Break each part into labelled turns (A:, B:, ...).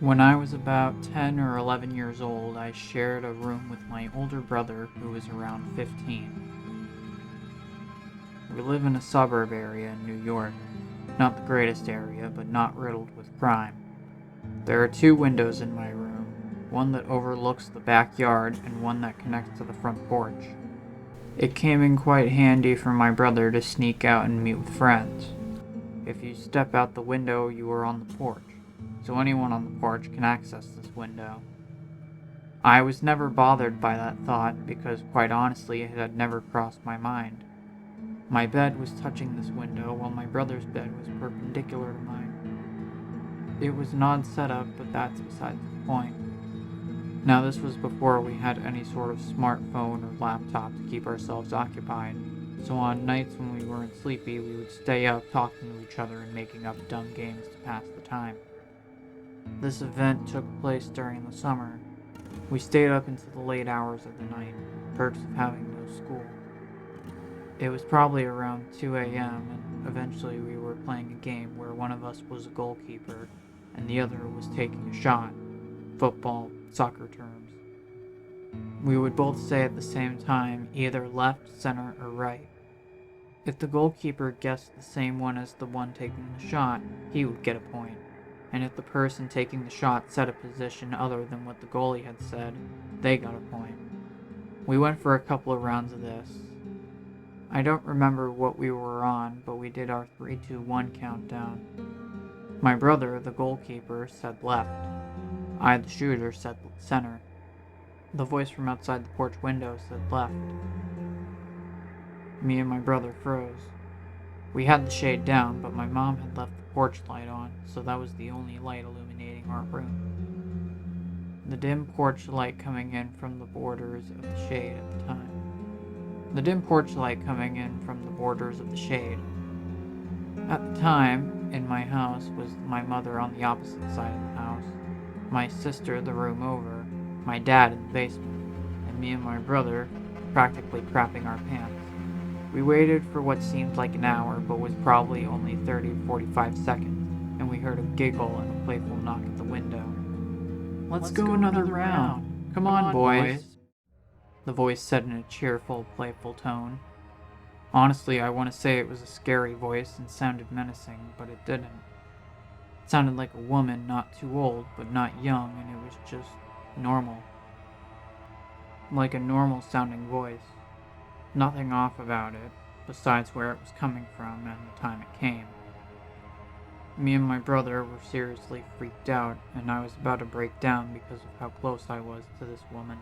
A: When I was about 10 or 11 years old, I shared a room with my older brother who was around 15. We live in a suburb area in New York. Not the greatest area, but not riddled with crime. There are two windows in my room, one that overlooks the backyard and one that connects to the front porch. It came in quite handy for my brother to sneak out and meet with friends. If you step out the window, you are on the porch, so anyone on the porch can access this window. I was never bothered by that thought because, quite honestly, it had never crossed my mind. My bed was touching this window while my brother's bed was perpendicular to mine. It was an odd setup, but that's besides the point. Now, this was before we had any sort of smartphone or laptop to keep ourselves occupied, so on nights when we weren't sleepy, we would stay up talking to each other and making up dumb games to pass the time. This event took place during the summer. We stayed up into the late hours of the night, perks of having no school. It was probably around 2 a.m., and eventually we were playing a game where one of us was a goalkeeper and the other was taking a shot. Football, soccer terms. We would both say at the same time either left, center, or right. If the goalkeeper guessed the same one as the one taking the shot, he would get a point. And if the person taking the shot said a position other than what the goalie had said, they got a point. We went for a couple of rounds of this. I don't remember what we were on, but we did our 3-2-1 countdown. My brother, the goalkeeper, said left. I, the shooter, said center. The voice from outside the porch window said left. Me and my brother froze. We had the shade down, but my mom had left the porch light on, so that was the only light illuminating our room. The dim porch light coming in from the borders of the shade at the time. The dim porch light coming in from the borders of the shade. At the time, in my house, was my mother on the opposite side of the house, my sister the room over, my dad in the basement, and me and my brother practically crapping our pants. We waited for what seemed like an hour, but was probably only 30 or 45 seconds, and we heard a giggle and a playful knock at the window. Let's go another round. Come on, boys. The voice said in a cheerful, playful tone. Honestly, I want to say it was a scary voice and sounded menacing, but it didn't. It sounded like a woman, not too old, but not young, and it was just normal. Like a normal sounding voice. Nothing off about it, besides where it was coming from and the time it came. Me and my brother were seriously freaked out, and I was about to break down because of how close I was to this woman.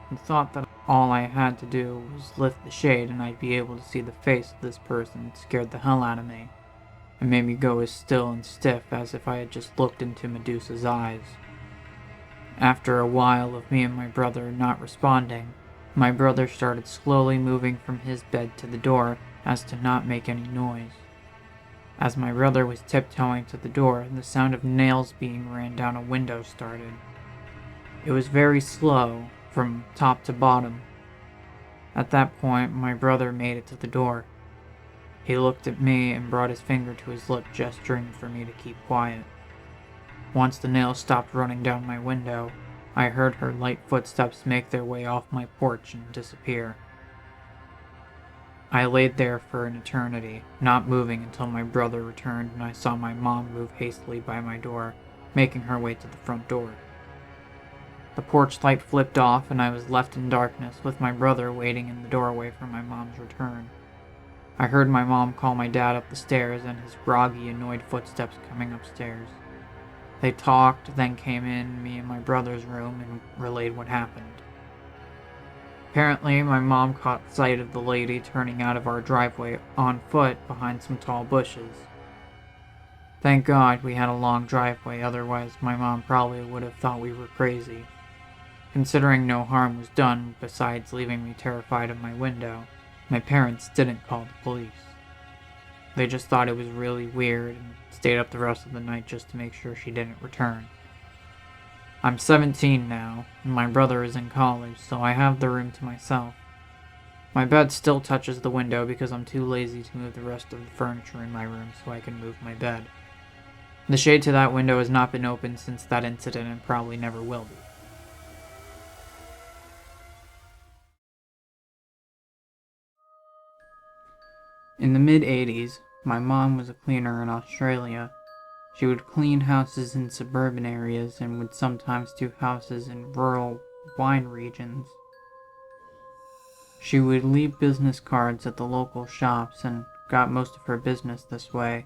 A: The thought that all I had to do was lift the shade and I'd be able to see the face of this person scared the hell out of me, and made me go as still and stiff as if I had just looked into Medusa's eyes. After a while of me and my brother not responding, my brother started slowly moving from his bed to the door as to not make any noise. As my brother was tiptoeing to the door, the sound of nails being ran down a window started. It was very slow, from top to bottom. At that point, my brother made it to the door. He looked at me and brought his finger to his lip, gesturing for me to keep quiet. Once the nails stopped running down my window, I heard her light footsteps make their way off my porch and disappear. I laid there for an eternity, not moving until my brother returned and I saw my mom move hastily by my door, making her way to the front door. The porch light flipped off and I was left in darkness with my brother waiting in the doorway for my mom's return. I heard my mom call my dad up the stairs and his groggy, annoyed footsteps coming upstairs. They talked, then came in me and my brother's room and relayed what happened. Apparently, my mom caught sight of the lady turning out of our driveway on foot behind some tall bushes. Thank God we had a long driveway, otherwise my mom probably would have thought we were crazy. Considering no harm was done besides leaving me terrified of my window, my parents didn't call the police. They just thought it was really weird and stayed up the rest of the night just to make sure she didn't return. I'm 17 now, and my brother is in college, so I have the room to myself. My bed still touches the window because I'm too lazy to move the rest of the furniture in my room so I can move my bed. The shade to that window has not been opened since that incident and probably never will be. In the mid-80s, my mom was a cleaner in Australia. She would clean houses in suburban areas and would sometimes do houses in rural wine regions. She would leave business cards at the local shops and got most of her business this way,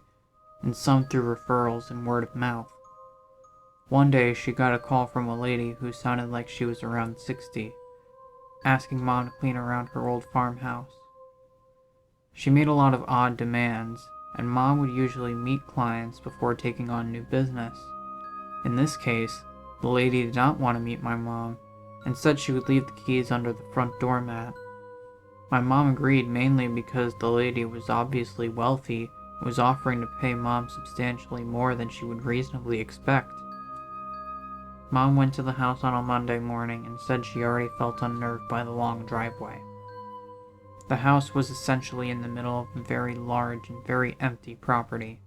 A: and some through referrals and word of mouth. One day she got a call from a lady who sounded like she was around 60, asking Mom to clean around her old farmhouse. She made a lot of odd demands, and Mom would usually meet clients before taking on new business. In this case, the lady did not want to meet my mom, and said she would leave the keys under the front doormat. My mom agreed mainly because the lady was obviously wealthy and was offering to pay Mom substantially more than she would reasonably expect. Mom went to the house on a Monday morning and said she already felt unnerved by the long driveway. The house was essentially in the middle of a very large and very empty property.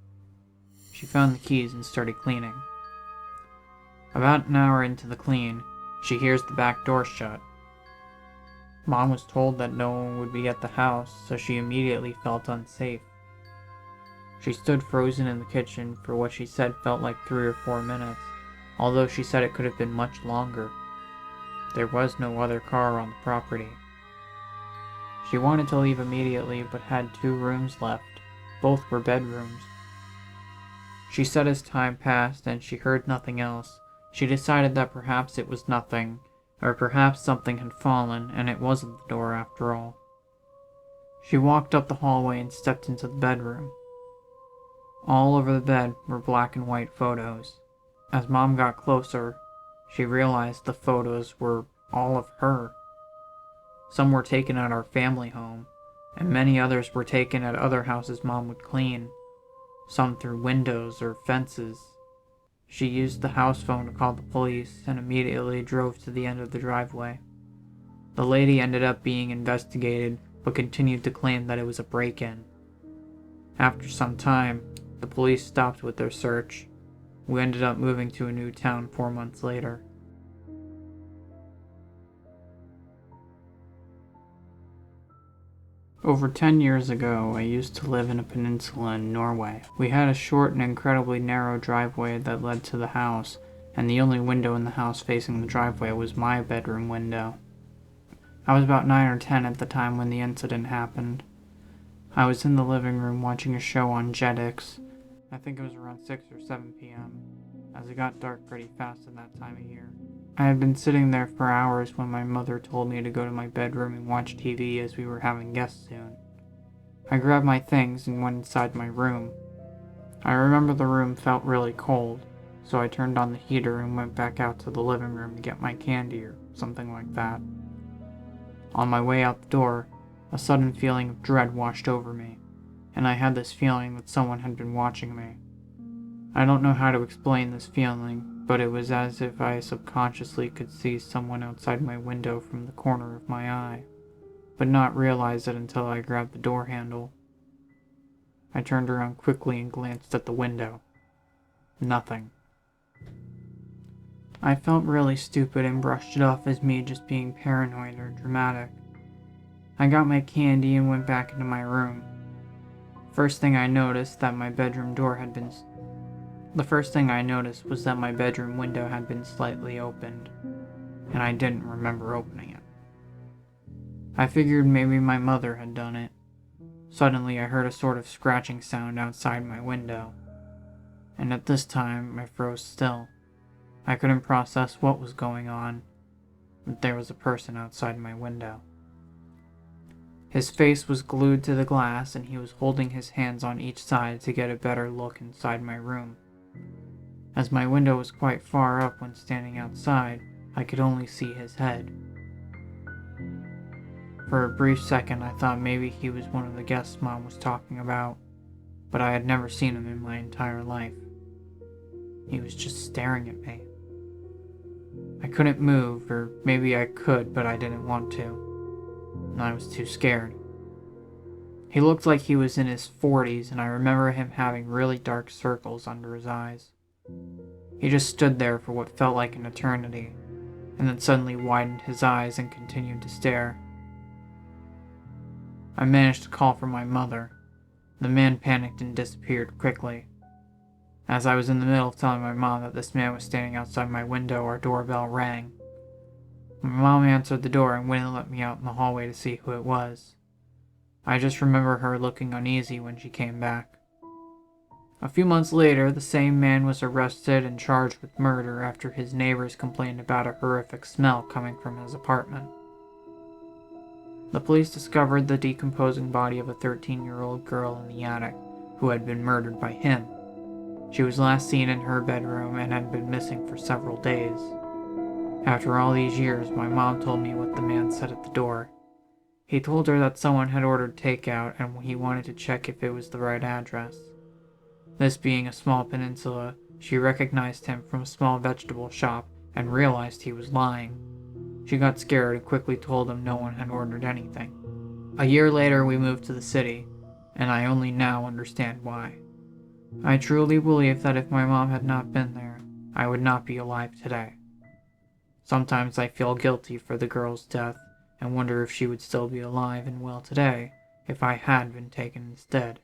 A: She found the keys and started cleaning. About an hour into the clean, she hears the back door shut. Mom was told that no one would be at the house, so she immediately felt unsafe. She stood frozen in the kitchen for what she said felt like 3 or 4 minutes, although she said it could have been much longer. There was no other car on the property. She wanted to leave immediately, but had 2 rooms left. Both were bedrooms. She said as time passed and she heard nothing else, she decided that perhaps it was nothing, or perhaps something had fallen and it wasn't the door after all. She walked up the hallway and stepped into the bedroom. All over the bed were black and white photos. As Mom got closer, she realized the photos were all of her. Some were taken at our family home, and many others were taken at other houses Mom would clean, some through windows or fences. She used the house phone to call the police and immediately drove to the end of the driveway. The lady ended up being investigated, but continued to claim that it was a break-in. After some time, the police stopped with their search. We ended up moving to a new town 4 months later. Over 10 years ago, I used to live in a peninsula in Norway. We had a short and incredibly narrow driveway that led to the house, and the only window in the house facing the driveway was my bedroom window. I was about 9 or 10 at the time when the incident happened. I was in the living room watching a show on Jetix. I think it was around 6 or 7 p.m., as it got dark pretty fast at that time of year. I had been sitting there for hours when my mother told me to go to my bedroom and watch TV as we were having guests soon. I grabbed my things and went inside my room. I remember the room felt really cold, so I turned on the heater and went back out to the living room to get my candy or something like that. On my way out the door, a sudden feeling of dread washed over me, and I had this feeling that someone had been watching me. I don't know how to explain this feeling, but it was as if I subconsciously could see someone outside my window from the corner of my eye, but not realize it until I grabbed the door handle. I turned around quickly and glanced at the window. Nothing. I felt really stupid and brushed it off as me just being paranoid or dramatic. I got my candy and went back into my room. The first thing I noticed was that my bedroom window had been slightly opened, and I didn't remember opening it. I figured maybe my mother had done it. Suddenly I heard a sort of scratching sound outside my window, and at this time I froze still. I couldn't process what was going on, but there was a person outside my window. His face was glued to the glass and he was holding his hands on each side to get a better look inside my room. As my window was quite far up when standing outside, I could only see his head. For a brief second I thought maybe he was one of the guests Mom was talking about, but I had never seen him in my entire life. He was just staring at me. I couldn't move, or maybe I could, but I didn't want to. And I was too scared. He looked like he was in his 40s, and I remember him having really dark circles under his eyes. He just stood there for what felt like an eternity, and then suddenly widened his eyes and continued to stare. I managed to call for my mother. The man panicked and disappeared quickly. As I was in the middle of telling my mom that this man was standing outside my window, our doorbell rang. My mom answered the door and wouldn't let me out in the hallway to see who it was. I just remember her looking uneasy when she came back. A few months later, the same man was arrested and charged with murder after his neighbors complained about a horrific smell coming from his apartment. The police discovered the decomposing body of a 13-year-old girl in the attic who had been murdered by him. She was last seen in her bedroom and had been missing for several days. After all these years, my mom told me what the man said at the door. He told her that someone had ordered takeout and he wanted to check if it was the right address. This being a small peninsula, she recognized him from a small vegetable shop and realized he was lying. She got scared and quickly told him no one had ordered anything. A year later, we moved to the city, and I only now understand why. I truly believe that if my mom had not been there, I would not be alive today. Sometimes I feel guilty for the girl's death and wonder if she would still be alive and well today if I had been taken instead.